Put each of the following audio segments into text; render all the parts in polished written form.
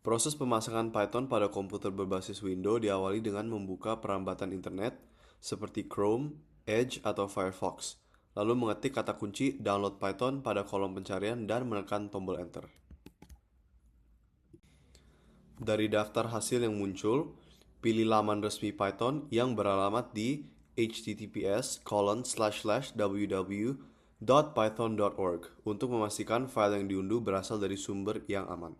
Proses pemasangan Python pada komputer berbasis Windows diawali dengan membuka perambatan internet seperti Chrome, Edge, atau Firefox, lalu mengetik kata kunci download Python pada kolom pencarian dan menekan tombol enter. Dari daftar hasil yang muncul, pilih laman resmi Python yang beralamat di https://www.python.org untuk memastikan file yang diunduh berasal dari sumber yang aman.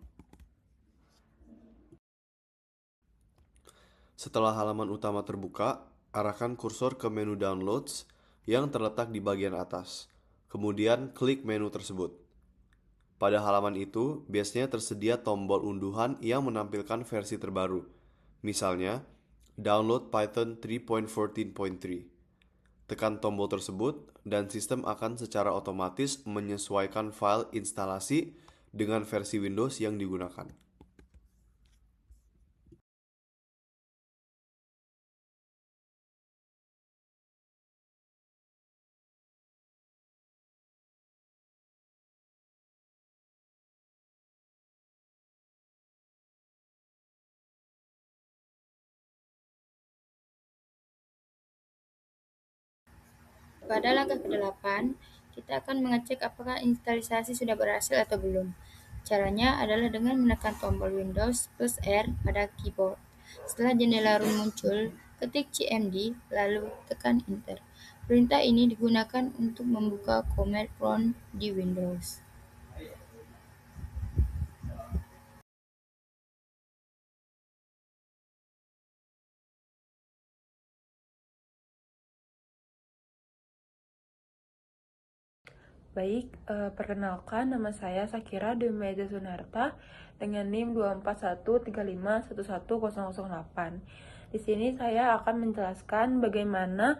Setelah halaman utama terbuka, arahkan kursor ke menu Downloads yang terletak di bagian atas. Kemudian klik menu tersebut. Pada halaman itu, biasanya tersedia tombol unduhan yang menampilkan versi terbaru. Misalnya, Download Python 3.14.3. Tekan tombol tersebut dan sistem akan secara otomatis menyesuaikan file instalasi dengan versi Windows yang digunakan. Pada langkah ke-8, kita akan mengecek apakah instalasi sudah berhasil atau belum. Caranya adalah dengan menekan tombol Windows plus R pada keyboard. Setelah jendela root muncul, ketik cmd lalu tekan enter. Perintah ini digunakan untuk membuka command prompt di Windows. Baik, perkenalkan nama saya Sakira Dumeza Sunarta dengan NIM 24135111008. Di sini saya akan menjelaskan bagaimana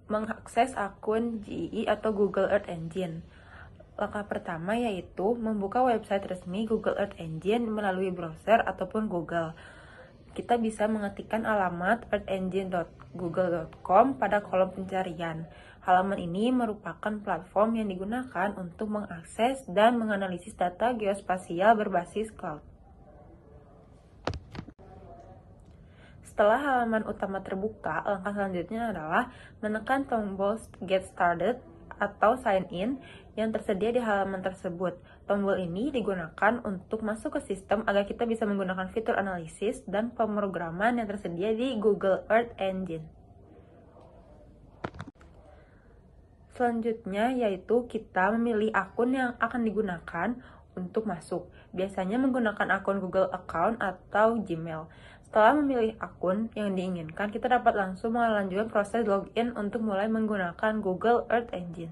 mengakses akun GEE atau Google Earth Engine. Langkah pertama yaitu membuka website resmi Google Earth Engine melalui browser ataupun Google. Kita bisa mengetikkan alamat earthengine.google.com pada kolom pencarian. Halaman ini merupakan platform yang digunakan untuk mengakses dan menganalisis data geospasial berbasis cloud. Setelah halaman utama terbuka, langkah selanjutnya adalah menekan tombol Get Started atau Sign In yang tersedia di halaman tersebut. Tombol ini digunakan untuk masuk ke sistem agar kita bisa menggunakan fitur analisis dan pemrograman yang tersedia di Google Earth Engine. Selanjutnya yaitu kita memilih akun yang akan digunakan untuk masuk. Biasanya menggunakan akun Google Account atau Gmail. Setelah memilih akun yang diinginkan, kita dapat langsung melanjutkan proses login untuk mulai menggunakan Google Earth Engine.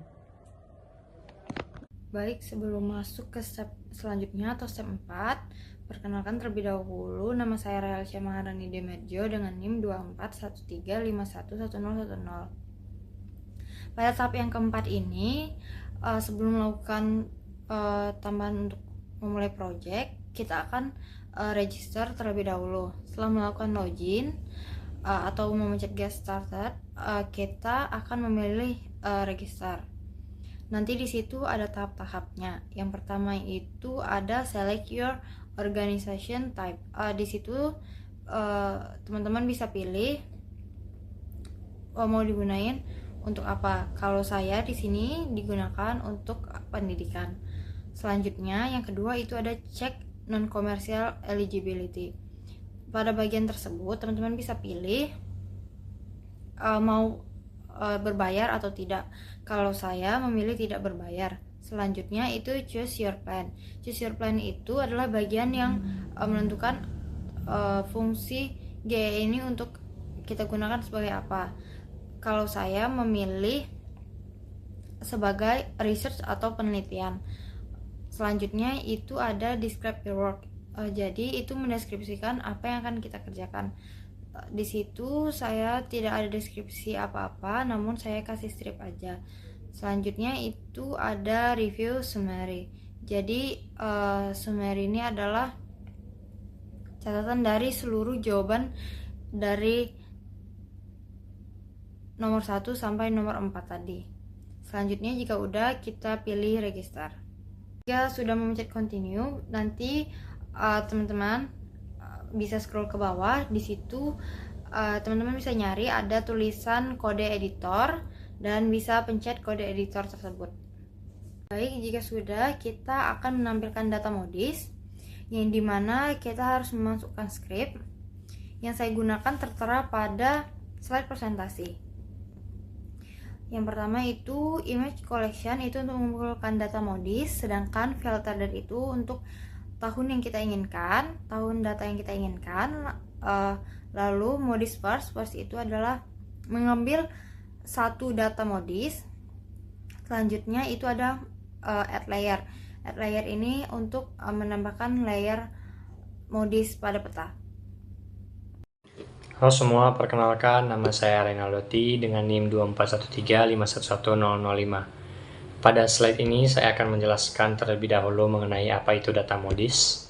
Baik, sebelum masuk ke step selanjutnya atau step 4, perkenalkan terlebih dahulu, nama saya Raelsya Maharani Demerjo dengan NIM 24135111010. Pada tahap yang keempat ini, sebelum melakukan tambahan untuk memulai project, kita akan register terlebih dahulu. Setelah melakukan login atau memencet get started, kita akan memilih register. Nanti di situ ada tahap-tahapnya. Yang pertama itu ada select your organization type. Di situ teman-teman bisa pilih mau digunain untuk apa. Kalau saya di sini digunakan untuk pendidikan. Selanjutnya yang kedua itu ada check non-commercial eligibility. Pada bagian tersebut teman-teman bisa pilih mau berbayar atau tidak. Kalau saya memilih tidak berbayar. Selanjutnya itu choose your plan. Choose your plan itu adalah bagian yang menentukan fungsi GE ini untuk kita gunakan sebagai apa. Kalau saya memilih sebagai research atau penelitian. Selanjutnya itu ada describe your work. Jadi itu mendeskripsikan apa yang akan kita kerjakan. Di situ saya tidak ada deskripsi apa-apa, namun saya kasih strip aja. Selanjutnya itu ada review summary. Jadi summary ini adalah catatan dari seluruh jawaban dari nomor 1 sampai nomor 4 tadi. Selanjutnya jika udah, kita pilih register. Jika sudah memencet continue, nanti teman-teman bisa scroll ke bawah. Di situ teman-teman bisa nyari ada tulisan kode editor dan bisa pencet kode editor tersebut. Baik, jika sudah, kita akan menampilkan data modis yang dimana kita harus memasukkan script yang saya gunakan tertera pada slide presentasi. Yang pertama itu image collection, itu untuk mengumpulkan data modis, sedangkan filter itu untuk tahun yang kita inginkan, tahun data yang kita inginkan. Lalu modis first itu adalah mengambil satu data modis. Selanjutnya itu ada add layer. Add layer ini untuk menambahkan layer modis pada peta. Halo semua, perkenalkan nama saya Reynaldo T dengan NIM 24135111005. Pada slide ini saya akan menjelaskan terlebih dahulu mengenai apa itu data modis.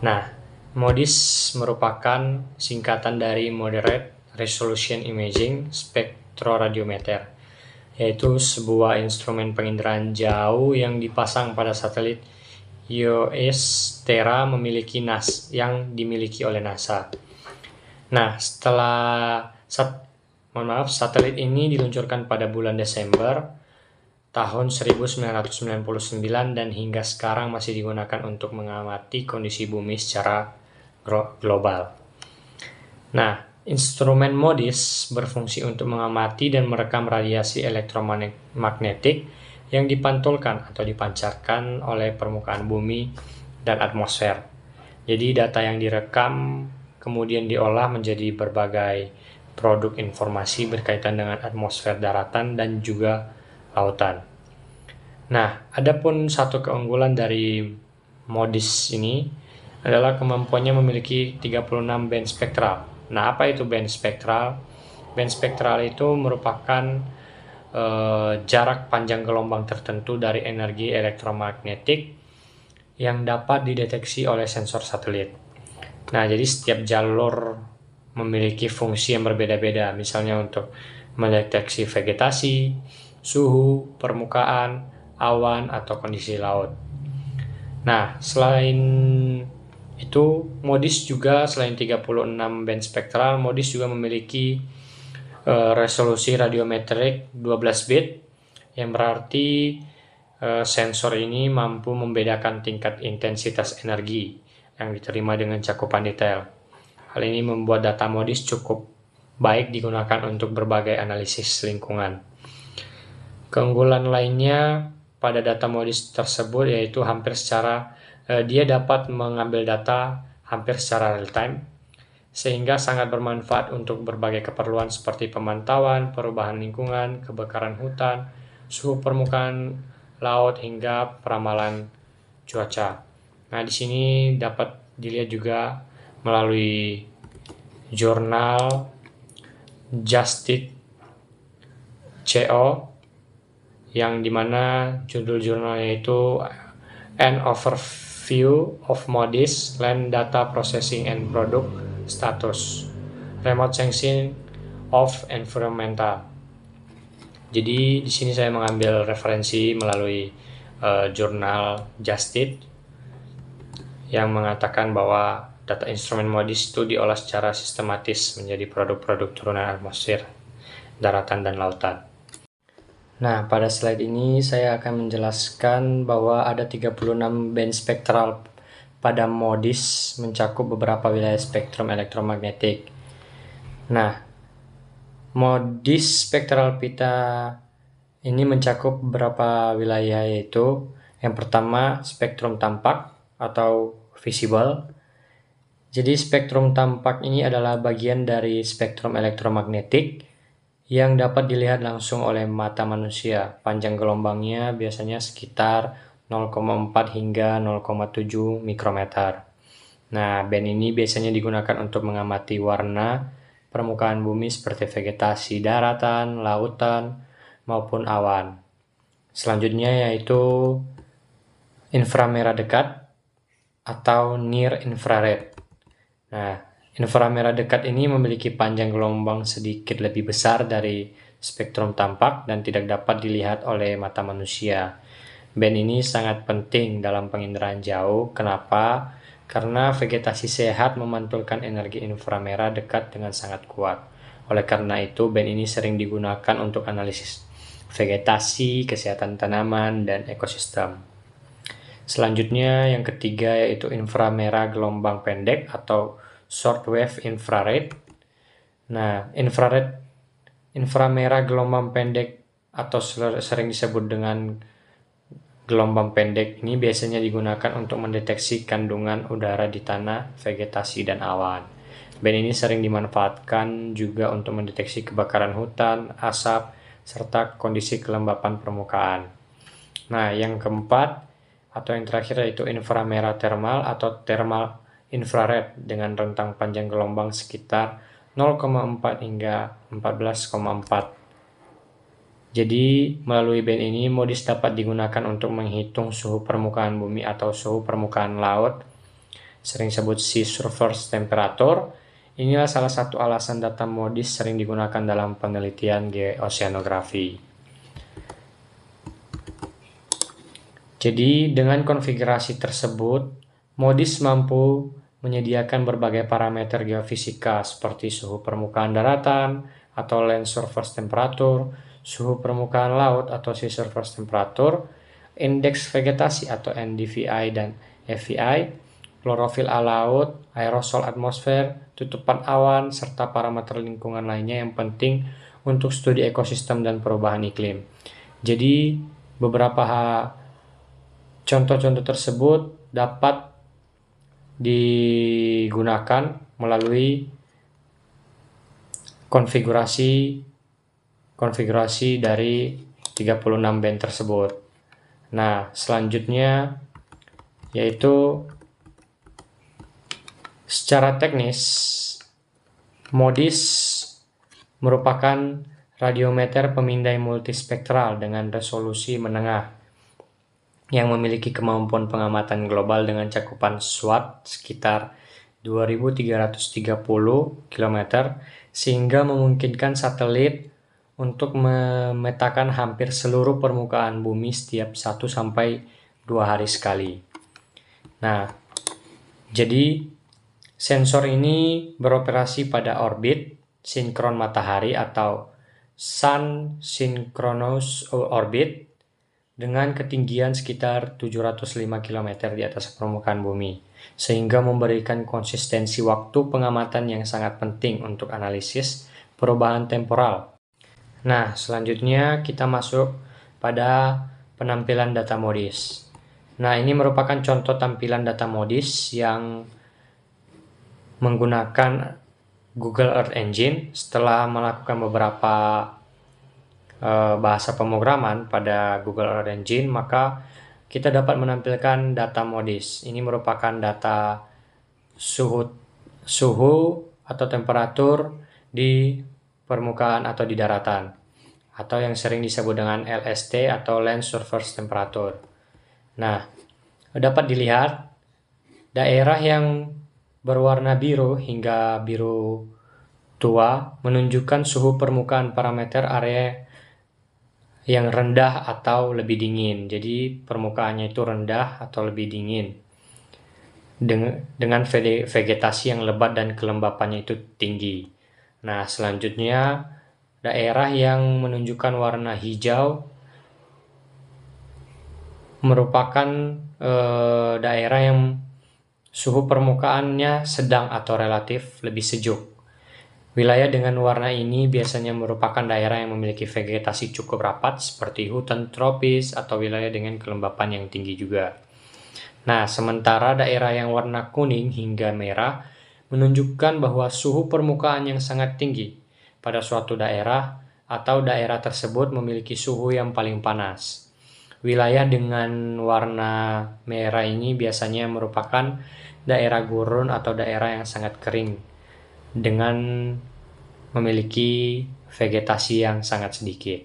Nah, modis merupakan singkatan dari Moderate Resolution Imaging Spectroradiometer, yaitu sebuah instrumen penginderaan jauh yang dipasang pada satelit Iost-Terra memiliki NAS yang dimiliki oleh NASA. Nah, satelit ini diluncurkan pada bulan Desember tahun 1999 dan hingga sekarang masih digunakan untuk mengamati kondisi bumi secara global. Nah, instrumen MODIS berfungsi untuk mengamati dan merekam radiasi elektromagnetik yang dipantulkan atau dipancarkan oleh permukaan bumi dan atmosfer. Jadi data yang direkam kemudian diolah menjadi berbagai produk informasi berkaitan dengan atmosfer daratan dan juga lautan. Nah, adapun satu keunggulan dari MODIS ini adalah kemampuannya memiliki 36 band spektral. Nah, apa itu band spektral? Band spektral itu merupakan jarak panjang gelombang tertentu dari energi elektromagnetik yang dapat dideteksi oleh sensor satelit. Nah, jadi setiap jalur memiliki fungsi yang berbeda-beda, misalnya untuk mendeteksi vegetasi, suhu, permukaan, awan, atau kondisi laut. Nah, selain itu, MODIS juga selain 36 band spektral, MODIS juga memiliki resolusi radiometrik 12 bit, yang berarti sensor ini mampu membedakan tingkat intensitas energi yang diterima dengan cakupan detail. Hal ini membuat data MODIS cukup baik digunakan untuk berbagai analisis lingkungan. Keunggulan lainnya pada data MODIS tersebut yaitu dia dapat mengambil data hampir secara real time, sehingga sangat bermanfaat untuk berbagai keperluan seperti pemantauan, perubahan lingkungan, kebakaran hutan, suhu permukaan laut, hingga peramalan cuaca. Nah, di sini dapat dilihat juga melalui jurnal JUSTIC.co yang dimana judul jurnalnya itu An Overview of MODIS Land Data Processing and Product Status Remote Sensing of Environmental. Jadi di sini saya mengambil referensi melalui jurnal JUSTIC yang mengatakan bahwa data instrumen MODIS itu diolah secara sistematis menjadi produk-produk turunan atmosfer, daratan, dan lautan. Nah, pada slide ini saya akan menjelaskan bahwa ada 36 band spektral pada MODIS mencakup beberapa wilayah spektrum elektromagnetik. Nah, MODIS spektral pita ini mencakup beberapa wilayah, yaitu yang pertama spektrum tampak atau visible. Jadi spektrum tampak ini adalah bagian dari spektrum elektromagnetik yang dapat dilihat langsung oleh mata manusia. Panjang gelombangnya biasanya sekitar 0,4 hingga 0,7 mikrometer. Nah, band ini biasanya digunakan untuk mengamati warna permukaan bumi seperti vegetasi daratan, lautan, maupun awan. Selanjutnya yaitu inframerah dekat atau near infrared. Nah, inframerah dekat ini memiliki panjang gelombang sedikit lebih besar dari spektrum tampak dan tidak dapat dilihat oleh mata manusia. Band ini sangat penting dalam penginderaan jauh. Kenapa? karena vegetasi sehat memantulkan energi inframerah dekat dengan sangat kuat. Oleh karena itu, band ini sering digunakan untuk analisis vegetasi, kesehatan tanaman, dan ekosistem. Selanjutnya yang ketiga yaitu inframerah gelombang pendek atau shortwave infrared. Nah, inframerah gelombang pendek atau sering disebut dengan gelombang pendek ini biasanya digunakan untuk mendeteksi kandungan udara di tanah, vegetasi, dan awan. Band ini sering dimanfaatkan juga untuk mendeteksi kebakaran hutan, asap, serta kondisi kelembapan permukaan. Nah, yang keempat atau yang terakhir yaitu inframerah thermal atau thermal infrared dengan rentang panjang gelombang sekitar 0,4 hingga 14,4. Jadi, melalui band ini, MODIS dapat digunakan untuk menghitung suhu permukaan bumi atau suhu permukaan laut, sering disebut sea surface temperature. Inilah salah satu alasan data MODIS sering digunakan dalam penelitian geoceanografi. Jadi, dengan konfigurasi tersebut, MODIS mampu menyediakan berbagai parameter geofisika seperti suhu permukaan daratan atau land surface temperature, suhu permukaan laut atau sea surface temperature, indeks vegetasi atau NDVI dan FVI, klorofil laut, aerosol atmosfer, tutupan awan, serta parameter lingkungan lainnya yang penting untuk studi ekosistem dan perubahan iklim. Jadi, beberapa contoh-contoh tersebut dapat digunakan melalui konfigurasi dari 36 band tersebut. Nah, selanjutnya yaitu secara teknis MODIS merupakan radiometer pemindai multispektral dengan resolusi menengah yang memiliki kemampuan pengamatan global dengan cakupan SWAT sekitar 2330 km sehingga memungkinkan satelit untuk memetakan hampir seluruh permukaan bumi setiap 1-2 hari sekali. Nah, jadi sensor ini beroperasi pada orbit sinkron matahari atau Sun Synchronous Orbit dengan ketinggian sekitar 705 km di atas permukaan bumi, sehingga memberikan konsistensi waktu pengamatan yang sangat penting untuk analisis perubahan temporal. Nah, selanjutnya kita masuk pada penampilan data MODIS. Nah, ini merupakan contoh tampilan data MODIS yang menggunakan Google Earth Engine. Setelah melakukan beberapa bahasa pemrograman pada Google Earth Engine, maka kita dapat menampilkan data MODIS. Ini merupakan data suhu atau temperatur di permukaan atau di daratan, atau yang sering disebut dengan LST atau Land Surface Temperature. Nah, dapat dilihat daerah yang berwarna biru hingga biru tua menunjukkan suhu permukaan parameter area yang rendah atau lebih dingin. Jadi permukaannya itu rendah atau lebih dingin dengan vegetasi yang lebat dan kelembapannya itu tinggi. Nah, selanjutnya daerah yang menunjukkan warna hijau merupakan daerah yang suhu permukaannya sedang atau relatif lebih sejuk. Wilayah dengan warna ini biasanya merupakan daerah yang memiliki vegetasi cukup rapat seperti hutan tropis atau wilayah dengan kelembapan yang tinggi juga. Nah, sementara daerah yang warna kuning hingga merah menunjukkan bahwa suhu permukaan yang sangat tinggi pada suatu daerah atau daerah tersebut memiliki suhu yang paling panas. Wilayah dengan warna merah ini biasanya merupakan daerah gurun atau daerah yang sangat kering dengan memiliki vegetasi yang sangat sedikit.